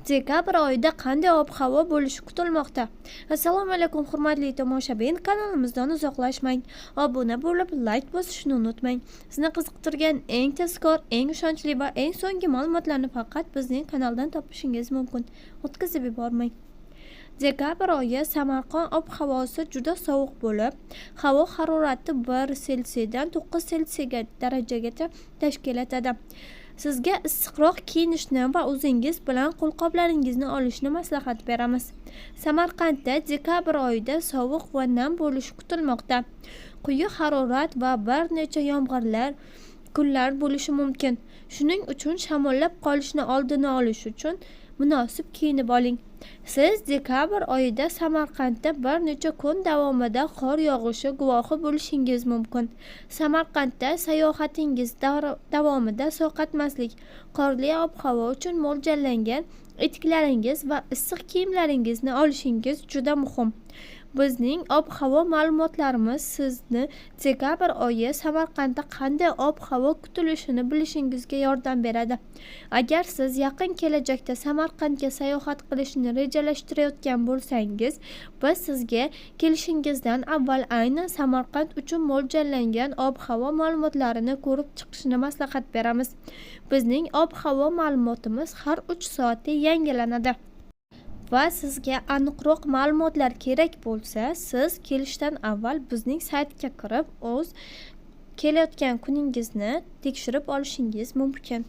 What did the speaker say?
Dekabr oyida qanday ob-havo bo'lishi kutilmoqda? Assalomu alaykum hurmatli tomoshabin, kanalimizdan uzoqlashmang. Obuna bo'lib, like bosishni unutmang. Sizni qiziqtirgan eng tezkor, eng ishonchli va eng so'nggi ma'lumotlarni faqat bizning kanaldan topishingiz mumkin. O'tkazib yubormang. Dekabr oyi Samarqand ob-havosi juda sovuq bo'lib, havo harorati 1 selsiyadan 9 selsiya darajagacha tashkil etadi. Sizga issiqroq kiyinishni va o'zingiz bilan qo'lqoplaringizni olishni maslahat beramiz. Samarqandda dekabr oyida sovuq va nam bo'lishi kutilmoqda. Quyi harorat va bir necha yomg'irlar kunlar bo'lishi mumkin. Shuning uchun shamollab qolishni oldini olish uchun munosib kiyinib oling. Siz dekabr oyida Samarqandda bir necha kun davomida qor yog'ishi guvohi bo'lishingiz mumkin. Samarqandda sayohatingiz davomida sovqotmaslik, qorli ob-havo uchun mo'ljallangan etiklaringiz va issiq kiyimlaringizni olishingiz juda muhim. Bizning ob-havo ma'lumotlarimiz sizni dekabr oyi Samarqandda qanday ob-havo kutilishini bilishingizga yordam beradi. Agar siz yaqin kelajakda Samarqandga sayohat qilishni rejalashtirayotgan bo'lsangiz, biz sizga kelishingizdan avval aynan Samarqand uchun mo'ljallangan ob-havo ma'lumotlarini ko'rib chiqishni maslahat beramiz. Bizning ob-havo ma'lumotimiz har 3 soatda yangilanadi. Va sizga aniqroq ma'lumotlar kerak bo'lsa, siz kelishdan avval bizning saytga kirib, o'z kelayotgan kuningizni tekshirib olishingiz mumkin.